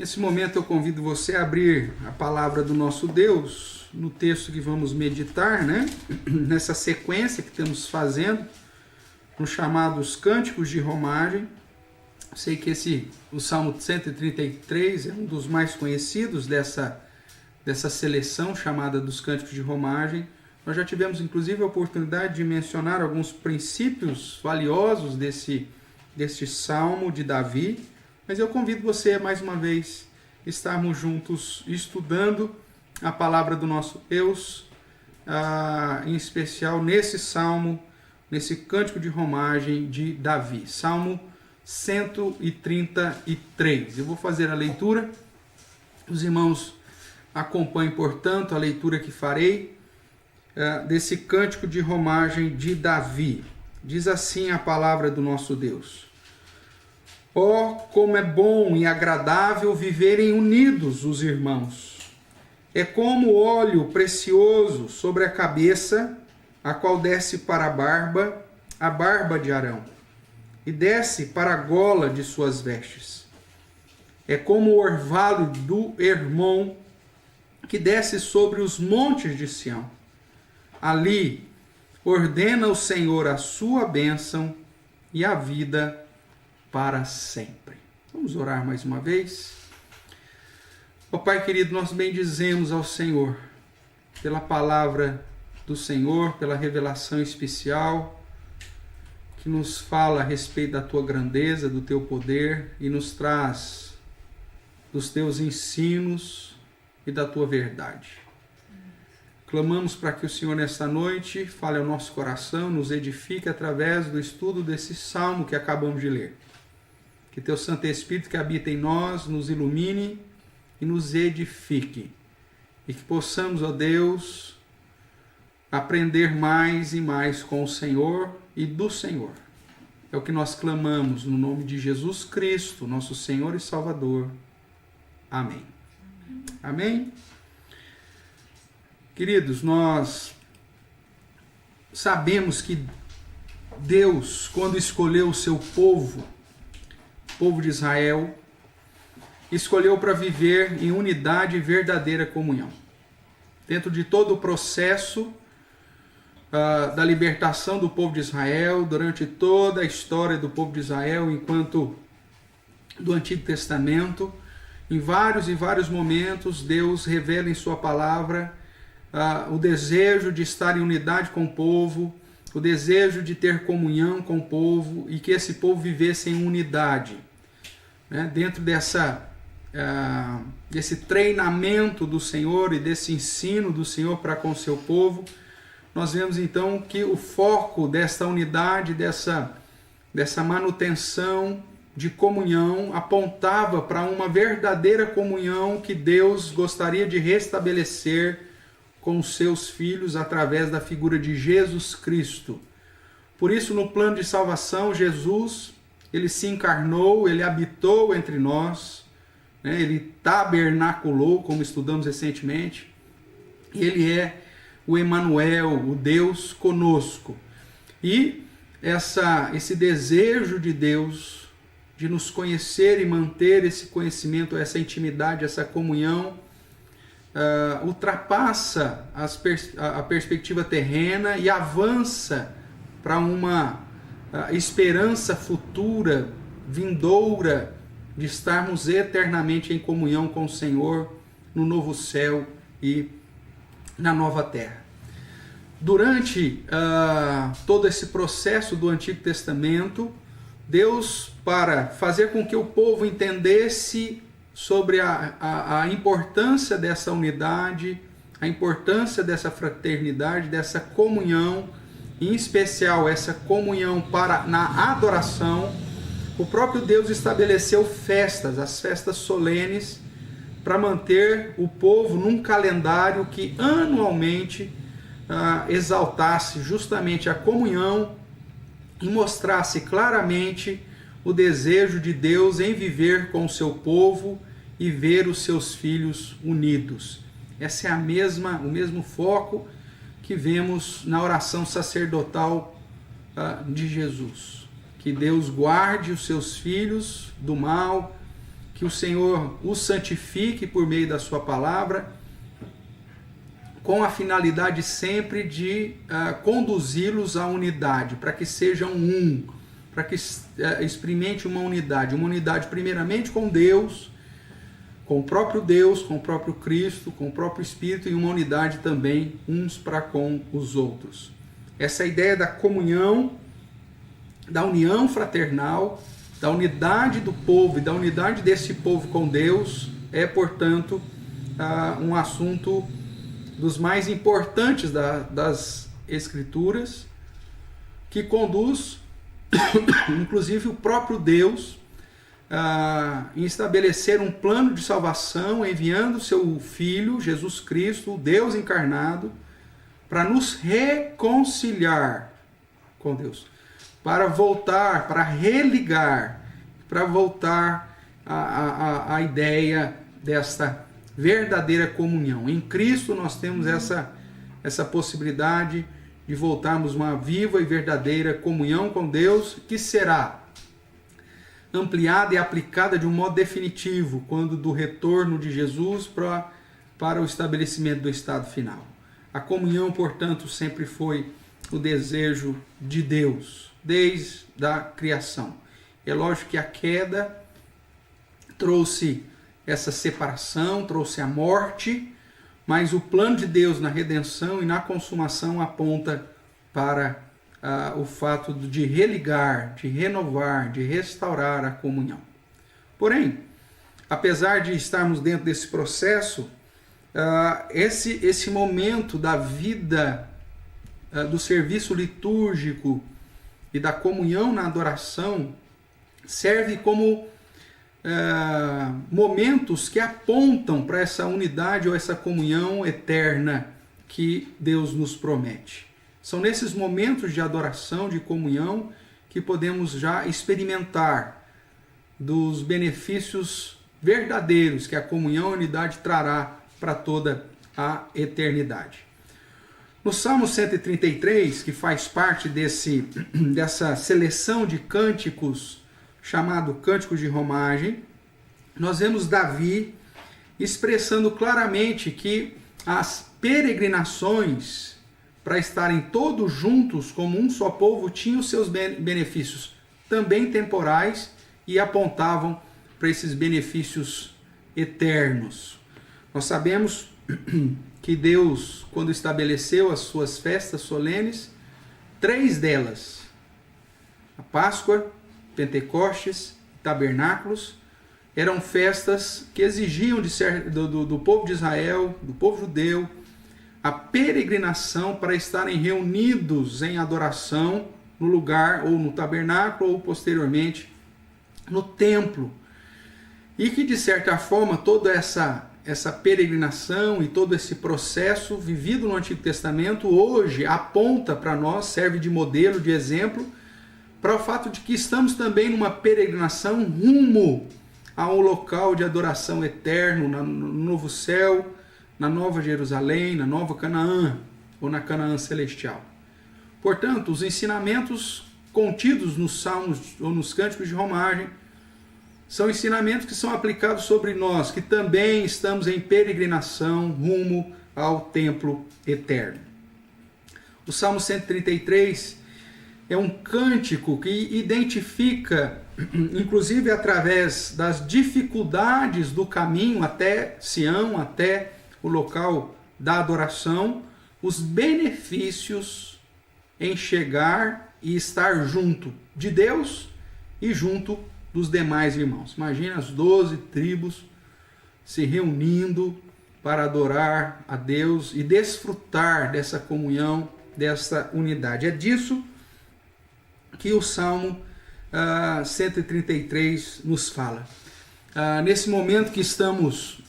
Nesse momento eu convido você a abrir a palavra do nosso Deus no texto que vamos meditar, né? Nessa sequência que estamos fazendo, nos chamados Cânticos de Romagem. Sei que o Salmo 133 é um dos mais conhecidos dessa seleção chamada dos Cânticos de Romagem. Nós já tivemos inclusive a oportunidade de mencionar alguns princípios valiosos deste Salmo de Davi, mas eu convido você mais uma vez a estarmos juntos estudando a palavra do nosso Deus, em especial nesse Salmo, nesse Cântico de Romagem de Davi, Salmo 133. Eu vou fazer a leitura, os irmãos acompanhem, portanto, a leitura que farei desse Cântico de Romagem de Davi. Diz assim a palavra do nosso Deus: Oh, como é bom e agradável viverem unidos os irmãos! É como óleo precioso sobre a cabeça, a qual desce para a barba de Arão, e desce para a gola de suas vestes. É como o orvalho do Hermon, que desce sobre os montes de Sião. Ali ordena o Senhor a sua bênção e a vida para sempre. Vamos orar mais uma vez. Ó Pai querido, nós bendizemos ao Senhor pela palavra do Senhor, pela revelação especial que nos fala a respeito da tua grandeza, do teu poder e nos traz dos teus ensinos e da tua verdade. Clamamos para que o Senhor nesta noite fale ao nosso coração, nos edifique através do estudo desse salmo que acabamos de ler. Que teu Santo Espírito que habita em nós nos ilumine e nos edifique. E que possamos, ó Deus, aprender mais e mais com o Senhor e do Senhor. É o que nós clamamos no nome de Jesus Cristo, nosso Senhor e Salvador. Amém. Amém? Queridos, nós sabemos que Deus, quando escolheu o seu povo, o povo de Israel, escolheu para viver em unidade e verdadeira comunhão. Dentro de todo o processo da libertação do povo de Israel, durante toda a história do povo de Israel, enquanto do Antigo Testamento, em vários e vários momentos, Deus revela em sua palavra o desejo de estar em unidade com o povo, o desejo de ter comunhão com o povo e que esse povo vivesse em unidade. Dentro desse treinamento do Senhor e desse ensino do Senhor para com o seu povo, nós vemos então que o foco desta unidade, dessa manutenção de comunhão, apontava para uma verdadeira comunhão que Deus gostaria de restabelecer com os seus filhos através da figura de Jesus Cristo. Por isso, no plano de salvação, Jesus, ele se encarnou, ele habitou entre nós, ele tabernaculou, como estudamos recentemente, e ele é o Emanuel, o Deus conosco. E esse desejo de Deus de nos conhecer e manter esse conhecimento, essa intimidade, essa comunhão, ultrapassa a perspectiva terrena e avança para uma esperança futura, vindoura, de estarmos eternamente em comunhão com o Senhor no novo céu e na nova terra. Durante todo esse processo do Antigo Testamento, Deus, para fazer com que o povo entendesse sobre a importância dessa unidade, a importância dessa fraternidade, dessa comunhão, em especial essa comunhão na adoração, o próprio Deus estabeleceu festas, as festas solenes, para manter o povo num calendário que anualmente exaltasse justamente a comunhão e mostrasse claramente o desejo de Deus em viver com o seu povo e ver os seus filhos unidos. Esse é o mesmo foco que vemos na oração sacerdotal de Jesus. Que Deus guarde os seus filhos do mal que o Senhor os santifique por meio da sua palavra, com a finalidade sempre de conduzi-los à unidade, para que sejam um, para que experimente uma unidade primeiramente com Deus, com o próprio Cristo, com o próprio Espírito, e uma unidade também uns para com os outros. Essa ideia da comunhão, da união fraternal, da unidade do povo e da unidade desse povo com Deus é, portanto, um assunto dos mais importantes das Escrituras, que conduz, inclusive, o próprio Deus em estabelecer um plano de salvação, enviando seu Filho, Jesus Cristo, o Deus encarnado, para nos reconciliar com Deus, para voltar, para religar, para voltar à ideia desta verdadeira comunhão. Em Cristo nós temos essa possibilidade de voltarmos uma viva e verdadeira comunhão com Deus, que será ampliada e aplicada de um modo definitivo quando do retorno de Jesus para o estabelecimento do estado final. A comunhão, portanto, sempre foi o desejo de Deus, desde a criação. É lógico que a queda trouxe essa separação, trouxe a morte, mas o plano de Deus na redenção e na consumação aponta para o fato de religar, de renovar, de restaurar a comunhão. Porém, apesar de estarmos dentro desse processo, esse momento da vida, do serviço litúrgico e da comunhão na adoração, serve como momentos que apontam para essa unidade ou essa comunhão eterna que Deus nos promete. São nesses momentos de adoração, de comunhão, que podemos já experimentar dos benefícios verdadeiros que a comunhão e a unidade trará para toda a eternidade. No Salmo 133, que faz parte dessa seleção de cânticos, chamado Cântico de Romagem, nós vemos Davi expressando claramente que as peregrinações para estarem todos juntos como um só povo tinham seus benefícios também temporais e apontavam para esses benefícios eternos. Nós sabemos que Deus, quando estabeleceu as suas festas solenes, 3 delas, a Páscoa, Pentecostes, Tabernáculos, eram festas que exigiam do povo de Israel, do povo judeu, a peregrinação para estarem reunidos em adoração no lugar, ou no tabernáculo, ou posteriormente no templo. E que, de certa forma, toda essa peregrinação e todo esse processo vivido no Antigo Testamento, hoje aponta para nós, serve de modelo, de exemplo, para o fato de que estamos também numa peregrinação rumo a um local de adoração eterno, no novo céu, na nova Jerusalém, na nova Canaã, ou na Canaã celestial. Portanto, os ensinamentos contidos nos salmos ou nos cânticos de romagem são ensinamentos que são aplicados sobre nós, que também estamos em peregrinação rumo ao templo eterno. O Salmo 133 é um cântico que identifica, inclusive através das dificuldades do caminho até Sião, até o local da adoração, os benefícios em chegar e estar junto de Deus e junto dos demais irmãos. Imagina as 12 tribos se reunindo para adorar a Deus e desfrutar dessa comunhão, dessa unidade. É disso que o Salmo 133 nos fala. Nesse momento que estamos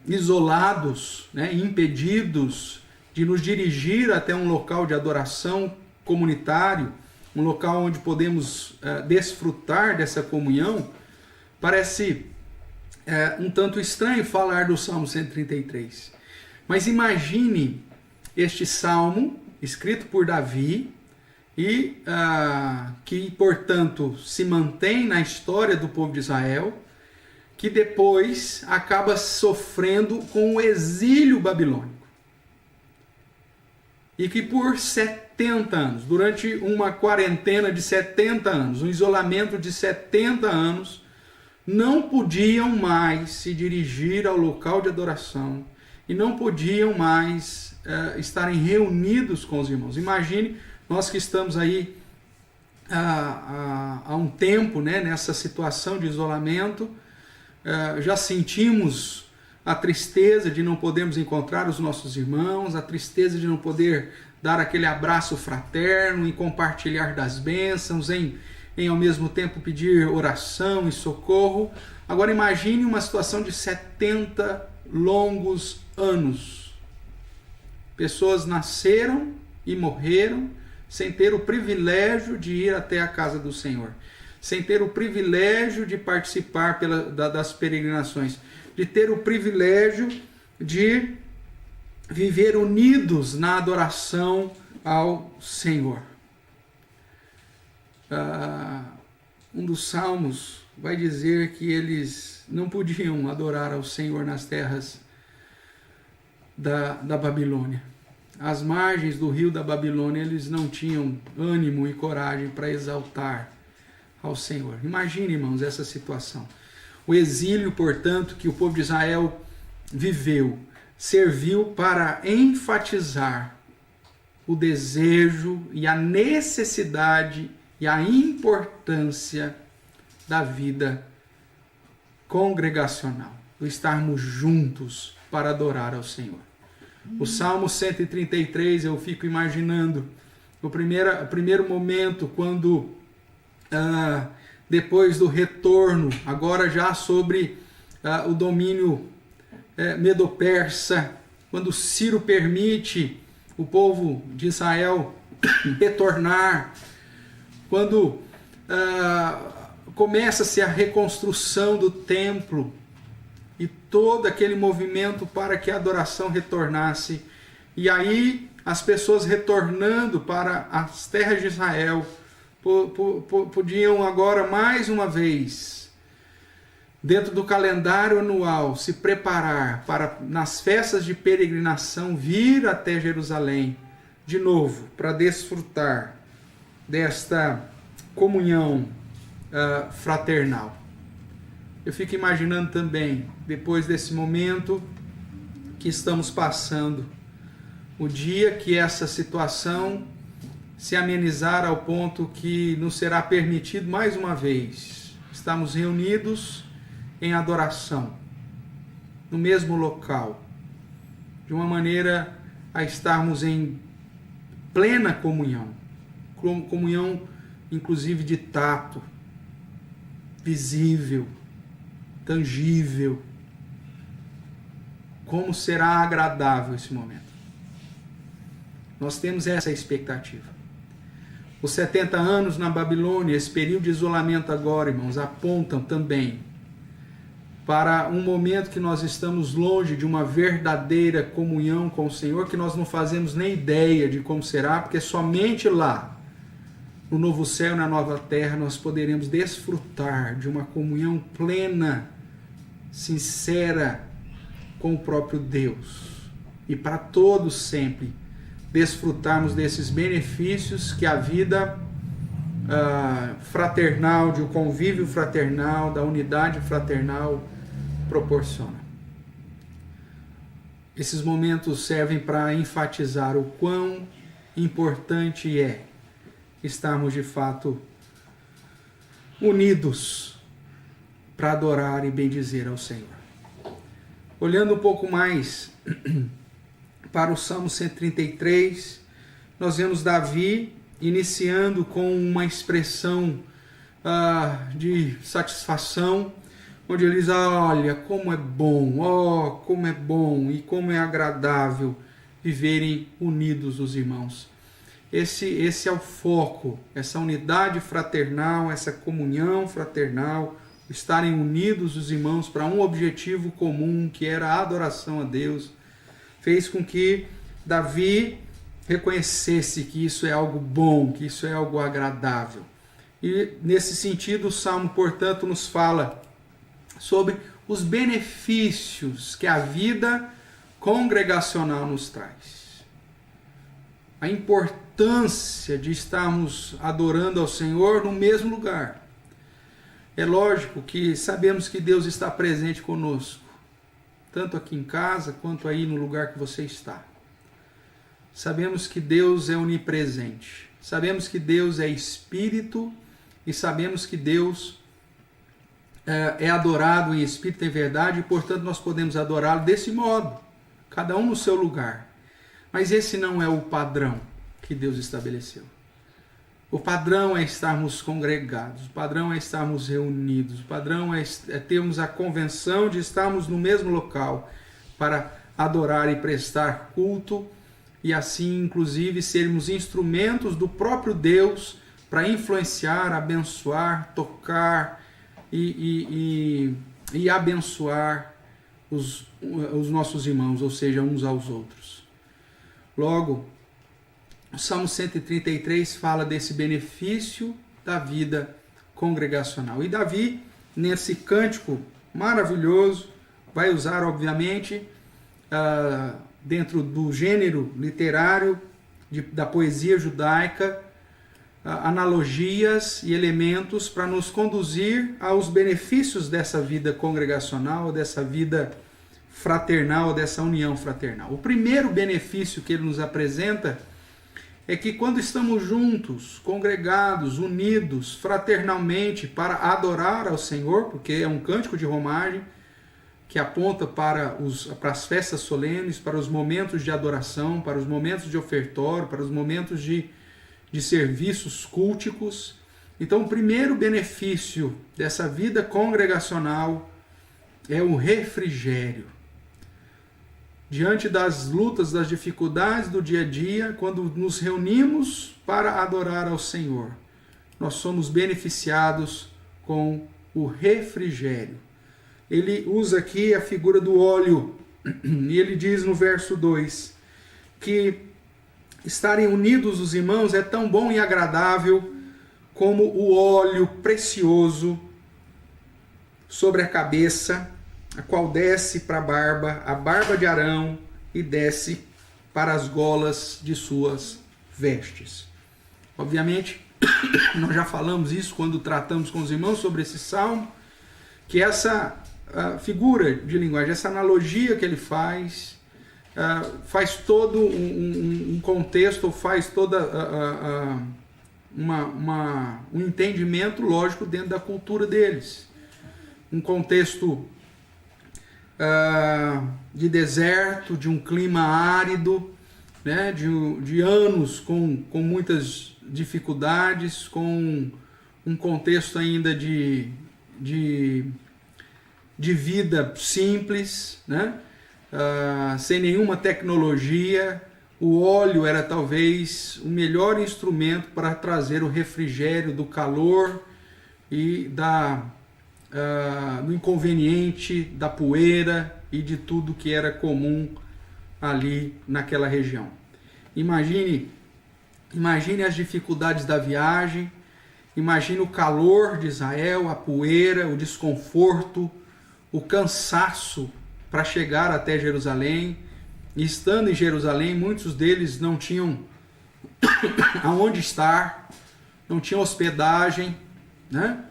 isolados, impedidos de nos dirigir até um local de adoração comunitário, um local onde podemos desfrutar dessa comunhão, parece um tanto estranho falar do Salmo 133. Mas imagine este salmo, escrito por Davi, e que, portanto, se mantém na história do povo de Israel, que depois acaba sofrendo com o exílio babilônico. E que por 70 anos, durante uma quarentena de 70 anos, um isolamento de 70 anos, não podiam mais se dirigir ao local de adoração e não podiam mais estarem reunidos com os irmãos. Imagine, nós que estamos aí há um tempo, né, nessa situação de isolamento, já sentimos a tristeza de não podermos encontrar os nossos irmãos, a tristeza de não poder dar aquele abraço fraterno e compartilhar das bênçãos, em ao mesmo tempo pedir oração e socorro. Agora imagine uma situação de 70 longos anos. Pessoas nasceram e morreram sem ter o privilégio de ir até a casa do Senhor, sem ter o privilégio de participar das peregrinações, de ter o privilégio de viver unidos na adoração ao Senhor. Um dos salmos vai dizer que eles não podiam adorar ao Senhor nas terras da Babilônia. Às margens do rio da Babilônia, eles não tinham ânimo e coragem para exaltar ao Senhor. Imagine, irmãos, essa situação. O exílio, portanto, que o povo de Israel viveu, serviu para enfatizar o desejo e a necessidade e a importância da vida congregacional, do estarmos juntos para adorar ao Senhor. O Salmo 133, eu fico imaginando o primeiro momento, quando depois do retorno, agora já sobre o domínio medo-persa, quando Ciro permite o povo de Israel retornar, quando começa-se a reconstrução do templo e todo aquele movimento para que a adoração retornasse, e aí as pessoas retornando para as terras de Israel podiam agora mais uma vez, dentro do calendário anual, se preparar para, nas festas de peregrinação, vir até Jerusalém de novo para desfrutar desta comunhão fraternal. Eu fico imaginando também, depois desse momento que estamos passando, o dia que essa situação se amenizar ao ponto que nos será permitido mais uma vez estarmos reunidos em adoração, no mesmo local, de uma maneira a estarmos em plena comunhão, comunhão inclusive de tato, visível, tangível. Como será agradável esse momento. Nós temos essa expectativa. Os 70 anos na Babilônia, esse período de isolamento agora, irmãos, apontam também para um momento que nós estamos longe de uma verdadeira comunhão com o Senhor, que nós não fazemos nem ideia de como será, porque somente lá, no novo céu e na nova terra, nós poderemos desfrutar de uma comunhão plena, sincera com o próprio Deus. E para todos sempre desfrutarmos desses benefícios que a vida fraternal, de um convívio fraternal, da unidade fraternal proporciona. Esses momentos servem para enfatizar o quão importante é estarmos de fato unidos para adorar e bendizer ao Senhor. Olhando um pouco mais para o Salmo 133, nós vemos Davi iniciando com uma expressão de satisfação, onde ele diz: olha, como é bom, como é bom e como é agradável viverem unidos os irmãos. Esse é o foco, essa unidade fraternal, essa comunhão fraternal, estarem unidos os irmãos para um objetivo comum, que era a adoração a Deus, fez com que Davi reconhecesse que isso é algo bom, que isso é algo agradável. E nesse sentido, o Salmo, portanto, nos fala sobre os benefícios que a vida congregacional nos traz. A importância de estarmos adorando ao Senhor no mesmo lugar. É lógico que sabemos que Deus está presente conosco, tanto aqui em casa quanto aí no lugar que você está. Sabemos que Deus é onipresente, sabemos que Deus é Espírito e sabemos que Deus é adorado em Espírito e em verdade e, portanto, nós podemos adorá-lo desse modo, cada um no seu lugar. Mas esse não é o padrão que Deus estabeleceu. O padrão é estarmos congregados, o padrão é estarmos reunidos, o padrão é termos a convenção de estarmos no mesmo local para adorar e prestar culto e assim, inclusive, sermos instrumentos do próprio Deus para influenciar, abençoar, tocar e abençoar os nossos irmãos, ou seja, uns aos outros. Logo, o Salmo 133 fala desse benefício da vida congregacional. E Davi, nesse cântico maravilhoso, vai usar, obviamente, dentro do gênero literário da poesia judaica, analogias e elementos para nos conduzir aos benefícios dessa vida congregacional, dessa vida fraternal, dessa união fraternal. O primeiro benefício que ele nos apresenta é que quando estamos juntos, congregados, unidos, fraternalmente para adorar ao Senhor, porque é um cântico de romagem que aponta para as festas solenes, para os momentos de adoração, para os momentos de ofertório, para os momentos de serviços culticos. Então, o primeiro benefício dessa vida congregacional é o refrigério. Diante das lutas, das dificuldades do dia a dia, quando nos reunimos para adorar ao Senhor, nós somos beneficiados com o refrigério. Ele usa aqui a figura do óleo, e ele diz no verso 2, que estarem unidos os irmãos é tão bom e agradável como o óleo precioso sobre a cabeça, a qual desce para a barba de Arão, e desce para as golas de suas vestes. Obviamente, nós já falamos isso quando tratamos com os irmãos sobre esse salmo, que essa figura de linguagem, essa analogia que ele faz todo um contexto, faz toda um entendimento lógico dentro da cultura deles. Um contexto de deserto, de um clima árido, né, de anos com muitas dificuldades, com um contexto ainda de vida simples, né, sem nenhuma tecnologia. O óleo era talvez o melhor instrumento para trazer o refrigério do calor e do inconveniente, da poeira e de tudo que era comum ali naquela região. Imagine as dificuldades da viagem, imagine o calor de Israel, a poeira, o desconforto, o cansaço para chegar até Jerusalém. E estando em Jerusalém, muitos deles não tinham aonde estar, não tinham hospedagem, né?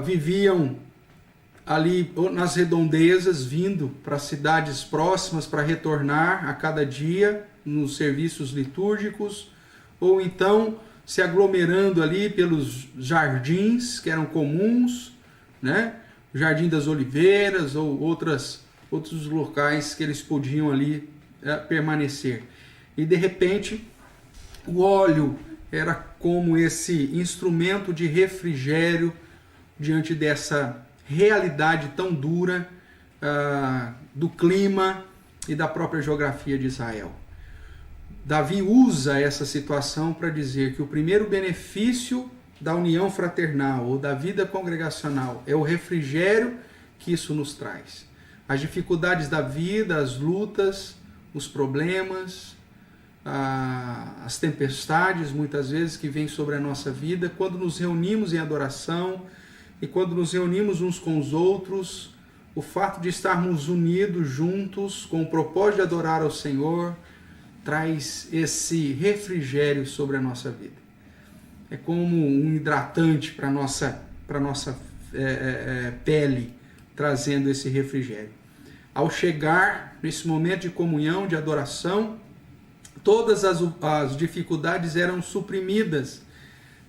Viviam ali nas redondezas, vindo para cidades próximas para retornar a cada dia nos serviços litúrgicos, ou então se aglomerando ali pelos jardins que eram comuns, né? O Jardim das Oliveiras ou outros locais que eles podiam ali permanecer. E de repente o óleo era como esse instrumento de refrigério diante dessa realidade tão dura do clima e da própria geografia de Israel. Davi usa essa situação para dizer que o primeiro benefício da união fraternal ou da vida congregacional é o refrigério que isso nos traz. As dificuldades da vida, as lutas, os problemas, as tempestades, muitas vezes, que vêm sobre a nossa vida, quando nos reunimos em adoração e quando nos reunimos uns com os outros, o fato de estarmos unidos, juntos, com o propósito de adorar ao Senhor, traz esse refrigério sobre a nossa vida. É como um hidratante para a nossa pele, trazendo esse refrigério. Ao chegar nesse momento de comunhão, de adoração, todas as dificuldades eram suprimidas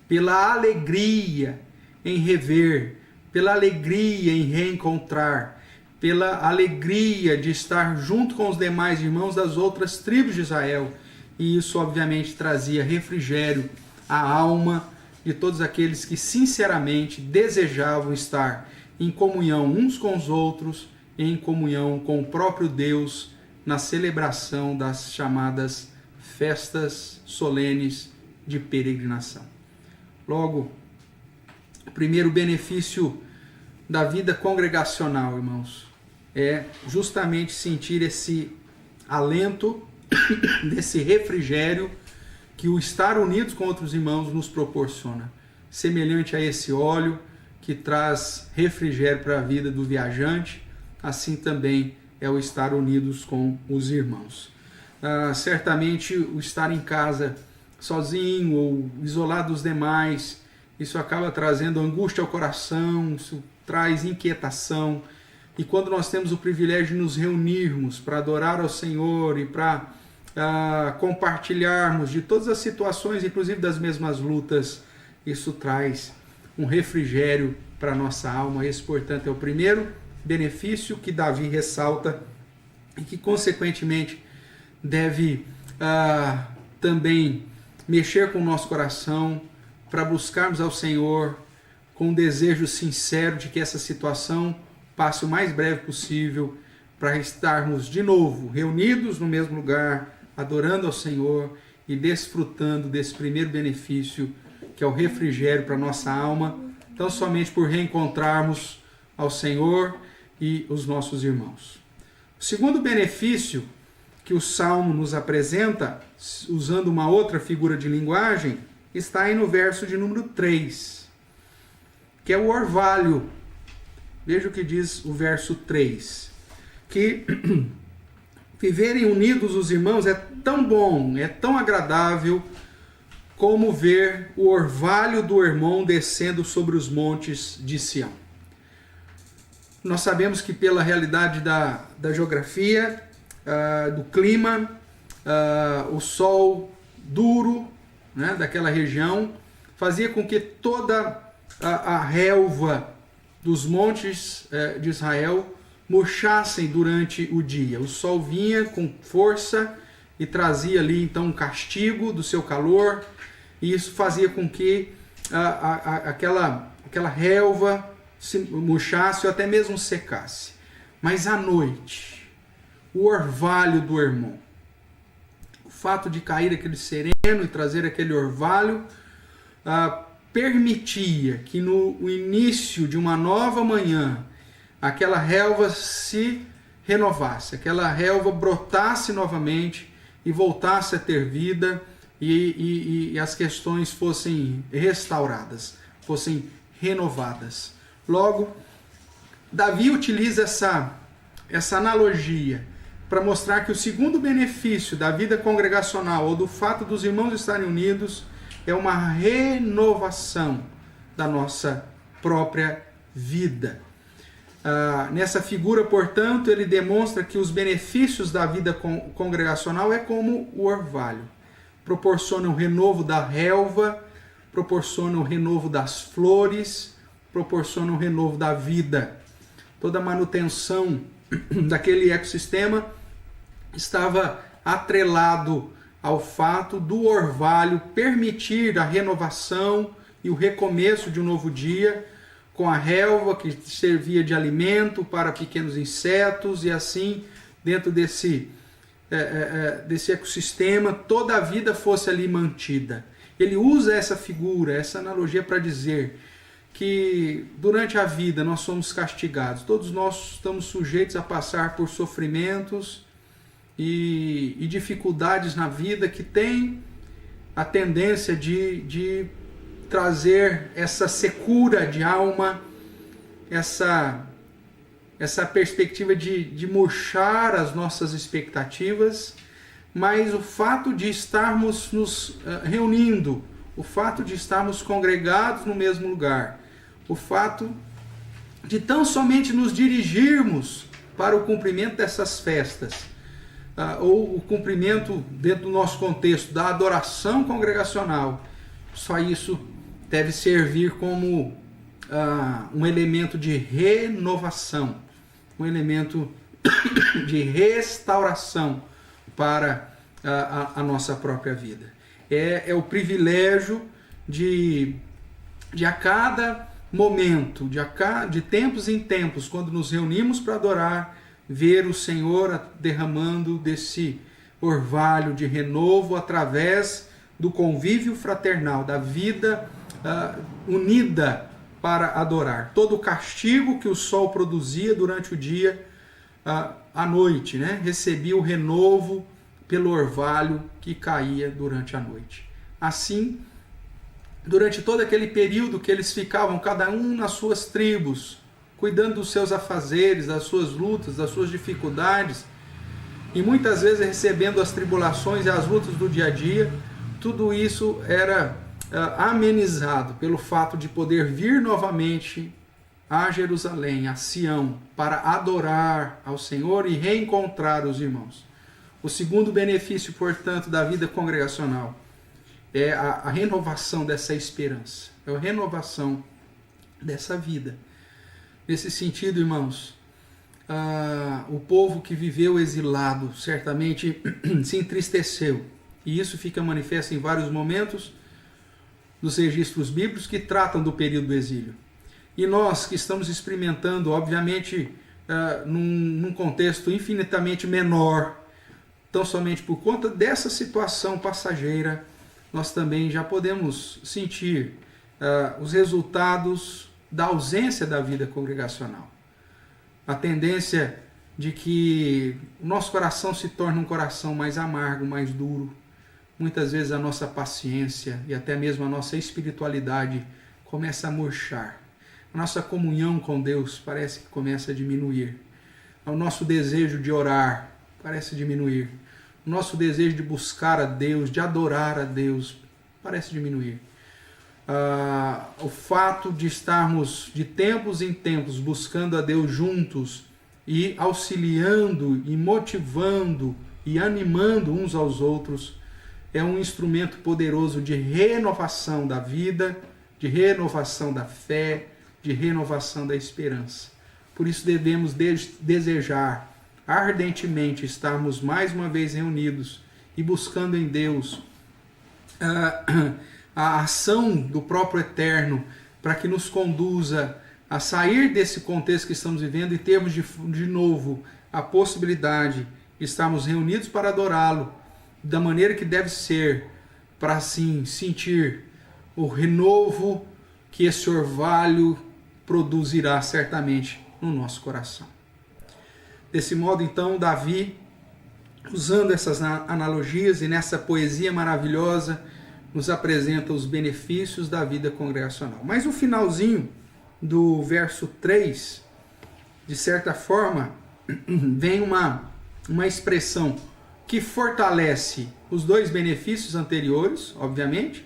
pela alegria em rever, pela alegria em reencontrar, pela alegria de estar junto com os demais irmãos das outras tribos de Israel. E isso, obviamente, trazia refrigério à alma de todos aqueles que sinceramente desejavam estar em comunhão uns com os outros, em comunhão com o próprio Deus, na celebração das chamadas festas solenes de peregrinação. Logo, o primeiro benefício da vida congregacional, irmãos, é justamente sentir esse alento, desse refrigério que o estar unidos com outros irmãos nos proporciona, semelhante a esse óleo que traz refrigério para a vida do viajante, assim também é o estar unidos com os irmãos. Certamente o estar em casa sozinho ou isolado dos demais, isso acaba trazendo angústia ao coração, isso traz inquietação. E quando nós temos o privilégio de nos reunirmos para adorar ao Senhor e para compartilharmos de todas as situações, inclusive das mesmas lutas, isso traz um refrigério para a nossa alma. Esse, portanto, é o primeiro benefício que Davi ressalta e que, consequentemente, deve também mexer com o nosso coração para buscarmos ao Senhor com um desejo sincero de que essa situação passe o mais breve possível, para estarmos de novo reunidos no mesmo lugar, adorando ao Senhor e desfrutando desse primeiro benefício, que é o refrigério para a nossa alma, tão somente por reencontrarmos ao Senhor e os nossos irmãos. O segundo benefício que o Salmo nos apresenta, usando uma outra figura de linguagem, está aí no verso de número 3, que é o orvalho. Veja o que diz o verso 3, que viverem unidos os irmãos é tão bom, é tão agradável, como ver o orvalho do irmão descendo sobre os montes de Sião. Nós sabemos que pela realidade da geografia, do clima, o sol duro, né, daquela região, fazia com que toda a relva dos montes de Israel murchassem durante o dia. O sol vinha com força e trazia ali então um castigo do seu calor, e isso fazia com que aquela relva se murchasse ou até mesmo secasse. Mas à noite, o orvalho do irmão, o fato de cair aquele sereno e trazer aquele orvalho, permitia que no início de uma nova manhã, aquela relva se renovasse, aquela relva brotasse novamente e voltasse a ter vida, e as questões fossem restauradas, fossem renovadas. Logo, Davi utiliza essa analogia para mostrar que o segundo benefício da vida congregacional, ou do fato dos irmãos estarem unidos, é uma renovação da nossa própria vida. Nessa figura, portanto, ele demonstra que os benefícios da vida congregacional é como o orvalho. Proporciona o renovo da relva, proporciona o renovo das flores, proporciona o renovo da vida. Toda a manutenção daquele ecossistema estava atrelado ao fato do orvalho permitir a renovação e o recomeço de um novo dia, com a relva que servia de alimento para pequenos insetos, e assim, dentro desse ecossistema, toda a vida fosse ali mantida. Ele usa essa figura, essa analogia para dizer que durante a vida nós somos castigados, todos nós estamos sujeitos a passar por sofrimentos, e dificuldades na vida que têm a tendência de trazer essa secura de alma, essa perspectiva de murchar as nossas expectativas, mas o fato de estarmos nos reunindo, o fato de estarmos congregados no mesmo lugar, o fato de tão somente nos dirigirmos para o cumprimento dessas festas, ou o cumprimento, dentro do nosso contexto, da adoração congregacional, só isso deve servir como um elemento de renovação, um elemento de restauração para a nossa própria vida. É o privilégio de a cada momento, de tempos em tempos, quando nos reunimos para adorar, ver o Senhor derramando desse orvalho de renovo através do convívio fraternal, da vida unida para adorar. Todo o castigo que o sol produzia durante o dia, à noite, né, recebia o renovo pelo orvalho que caía durante a noite. Assim, durante todo aquele período que eles ficavam, cada um nas suas tribos, cuidando dos seus afazeres, das suas lutas, das suas dificuldades, e muitas vezes recebendo as tribulações e as lutas do dia a dia, tudo isso era amenizado pelo fato de poder vir novamente a Jerusalém, a Sião, para adorar ao Senhor e reencontrar os irmãos. O segundo benefício, portanto, da vida congregacional é a renovação dessa esperança, é a renovação dessa vida. Nesse sentido, irmãos, o povo que viveu exilado certamente se entristeceu, e isso fica manifesto em vários momentos dos registros bíblicos que tratam do período do exílio. E nós que estamos experimentando, obviamente, num contexto infinitamente menor, tão somente por conta dessa situação passageira, nós também já podemos sentir os resultados da ausência da vida congregacional. A tendência de que o nosso coração se torne um coração mais amargo, mais duro. Muitas vezes a nossa paciência e até mesmo a nossa espiritualidade começa a murchar. A nossa comunhão com Deus parece que começa a diminuir. O nosso desejo de orar parece diminuir. O nosso desejo de buscar a Deus, de adorar a Deus, parece diminuir. O fato de estarmos de tempos em tempos buscando a Deus juntos e auxiliando e motivando e animando uns aos outros é um instrumento poderoso de renovação da vida, de renovação da fé, de renovação da esperança. Por isso devemos desejar ardentemente estarmos mais uma vez reunidos e buscando em Deus a ação do próprio Eterno para que nos conduza a sair desse contexto que estamos vivendo e termos de novo a possibilidade de estarmos reunidos para adorá-lo da maneira que deve ser, para assim sentir o renovo que esse orvalho produzirá certamente no nosso coração. Desse modo, então, Davi, usando essas analogias e nessa poesia maravilhosa, nos apresenta os benefícios da vida congregacional. Mas o finalzinho do verso 3, de certa forma, vem uma expressão que fortalece os dois benefícios anteriores, obviamente,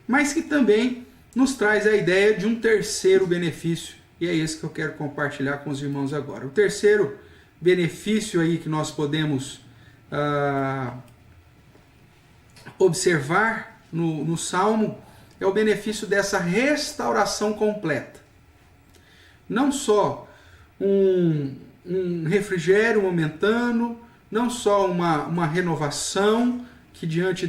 mas que também nos traz a ideia de um terceiro benefício, e é esse que eu quero compartilhar com os irmãos agora. O terceiro benefício aí que nós podemos observar no Salmo é o benefício dessa restauração completa. Não só um refrigério momentâneo, não só uma renovação que diante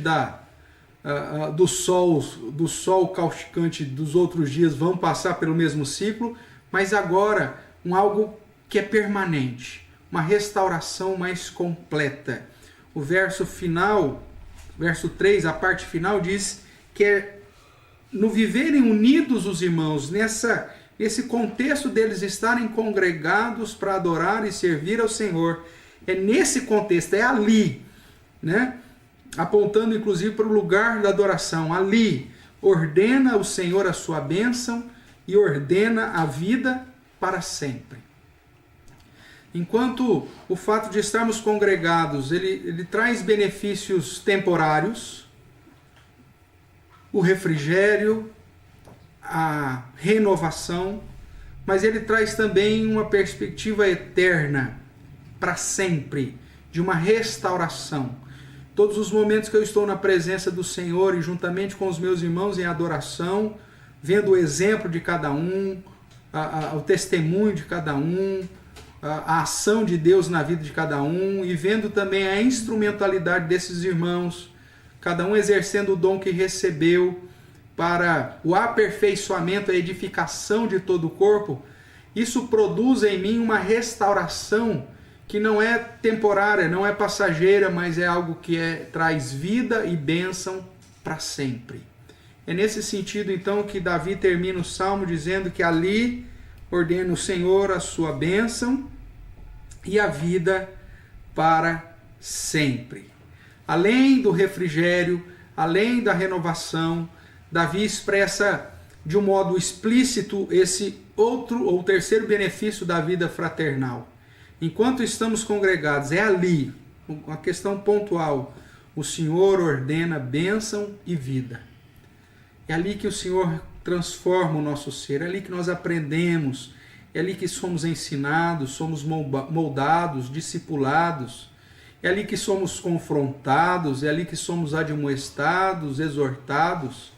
do sol causticante dos outros dias vão passar pelo mesmo ciclo, mas agora algo que é permanente, uma restauração mais completa. O verso final, verso 3, a parte final diz que é no viverem unidos os irmãos, nesse contexto deles estarem congregados para adorar e servir ao Senhor, É nesse contexto, é ali, né? Apontando inclusive para o lugar da adoração. Ali ordena o Senhor a sua bênção e ordena a vida para sempre. Enquanto o fato de estarmos congregados, ele traz benefícios temporários, o refrigério, a renovação, mas ele traz também uma perspectiva eterna, para sempre, de uma restauração. Todos os momentos que eu estou na presença do Senhor e juntamente com os meus irmãos em adoração, vendo o exemplo de cada um, o testemunho de cada um, a ação de Deus na vida de cada um, e vendo também a instrumentalidade desses irmãos, cada um exercendo o dom que recebeu para o aperfeiçoamento, a edificação de todo o corpo, isso produz em mim uma restauração que não é temporária, não é passageira, mas é algo que traz vida e bênção para sempre. É nesse sentido, então, que Davi termina o Salmo dizendo que ali ordena o Senhor a sua bênção e a vida para sempre. Além do refrigério, além da renovação, Davi expressa de um modo explícito esse outro ou terceiro benefício da vida fraternal. Enquanto estamos congregados, é ali, uma questão pontual, o Senhor ordena bênção e vida. É ali que o Senhor transforma o nosso ser, é ali que nós aprendemos, é ali que somos ensinados, somos moldados, discipulados, é ali que somos confrontados, é ali que somos admoestados, exortados,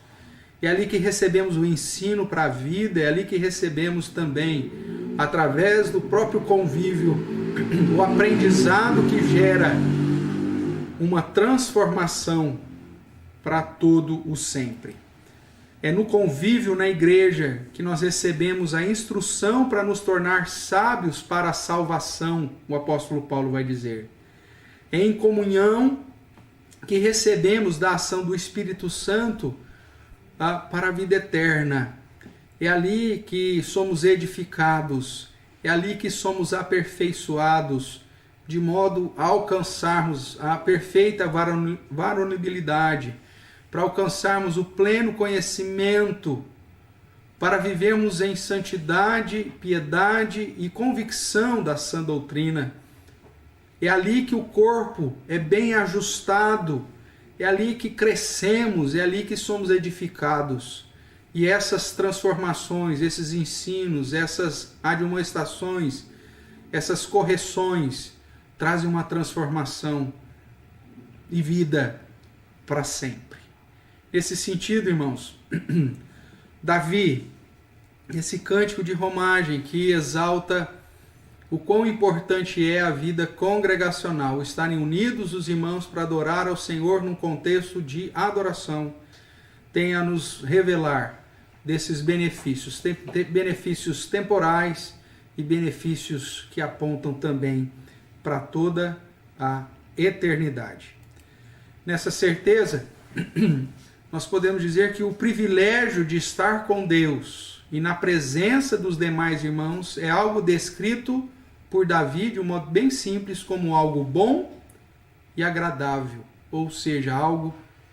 é ali que recebemos o ensino para a vida, é ali que recebemos também, através do próprio convívio, o aprendizado que gera uma transformação para todo o sempre. É no convívio na igreja que nós recebemos a instrução para nos tornar sábios para a salvação, o apóstolo Paulo vai dizer. É em comunhão que recebemos da ação do Espírito Santo para a vida eterna. É ali que somos edificados, é ali que somos aperfeiçoados, de modo a alcançarmos a perfeita varonilidade, para alcançarmos o pleno conhecimento, para vivermos em santidade, piedade e convicção da sã doutrina. É ali que o corpo é bem ajustado, é ali que crescemos, é ali que somos edificados. E essas transformações, esses ensinos, essas admoestações, essas correções, trazem uma transformação e vida para sempre. Nesse sentido, irmãos, Davi, esse cântico de romagem que exalta o quão importante é a vida congregacional, estarem unidos os irmãos para adorar ao Senhor num contexto de adoração, tem a nos revelar desses benefícios, benefícios temporais e benefícios que apontam também para toda a eternidade. Nessa certeza, nós podemos dizer que o privilégio de estar com Deus e na presença dos demais irmãos é algo descrito por Davi de um modo bem simples como algo bom e agradável, ou seja, algo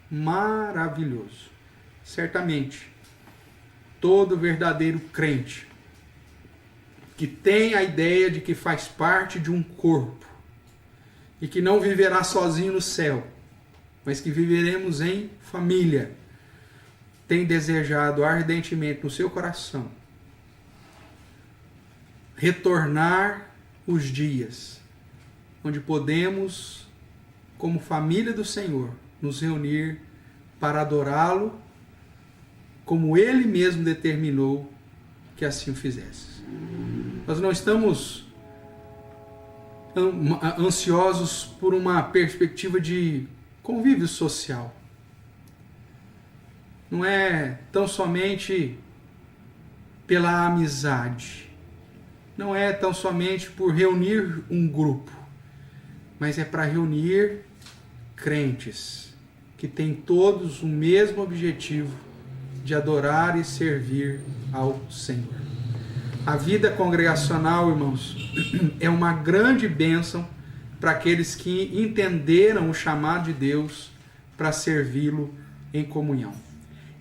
maravilhoso. Certamente, todo verdadeiro crente que tem a ideia de que faz parte de um corpo e que não viverá sozinho no céu, mas que viveremos em família, tem desejado ardentemente no seu coração retornar os dias onde podemos, como família do Senhor, nos reunir para adorá-lo como Ele mesmo determinou que assim o fizesse. Nós não estamos ansiosos por uma perspectiva de convívio social. Não é tão somente pela amizade. Não é tão somente por reunir um grupo, mas é para reunir crentes que têm todos o mesmo objetivo de adorar e servir ao Senhor. A vida congregacional, irmãos, é uma grande bênção para aqueles que entenderam o chamado de Deus para servi-lo em comunhão.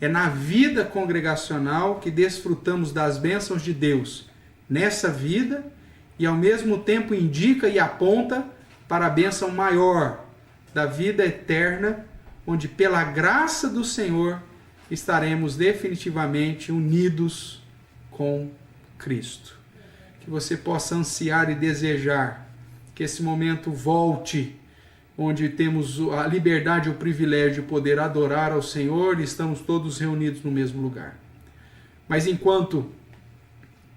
É na vida congregacional que desfrutamos das bênçãos de Deus nessa vida e ao mesmo tempo indica e aponta para a bênção maior da vida eterna, onde pela graça do Senhor estaremos definitivamente unidos com Cristo. Que você possa ansiar e desejar que esse momento volte, onde temos a liberdade e o privilégio de poder adorar ao Senhor e estamos todos reunidos no mesmo lugar. Mas enquanto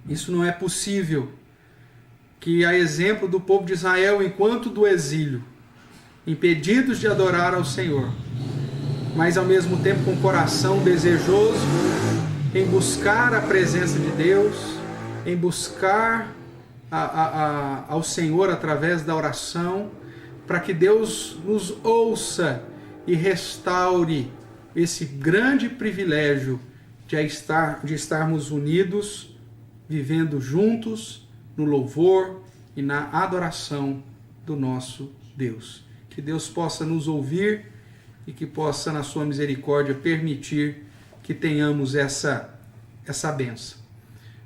isso não é possível, que a exemplo do povo de Israel, enquanto do exílio, impedidos de adorar ao Senhor, mas ao mesmo tempo com o coração desejoso em buscar a presença de Deus, em buscar ao Senhor através da oração, para que Deus nos ouça e restaure esse grande privilégio de estarmos unidos, vivendo juntos no louvor e na adoração do nosso Deus. Que Deus possa nos ouvir e que possa, na sua misericórdia, permitir que tenhamos essa bênção.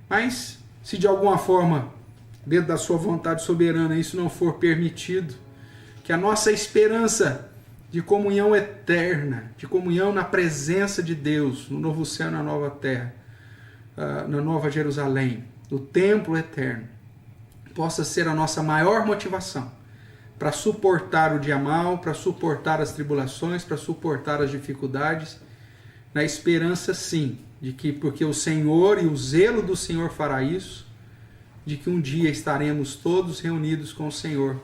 Mas, se de alguma forma, dentro da sua vontade soberana, isso não for permitido, que a nossa esperança de comunhão eterna, de comunhão na presença de Deus, no novo céu e na nova terra, na nova Jerusalém, no templo eterno, possa ser a nossa maior motivação para suportar o dia mau, para suportar as tribulações, para suportar as dificuldades, na esperança sim, de que porque o Senhor e o zelo do Senhor fará isso, de que um dia estaremos todos reunidos com o Senhor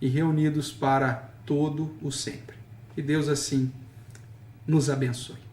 e reunidos para todo o sempre. Que Deus assim nos abençoe.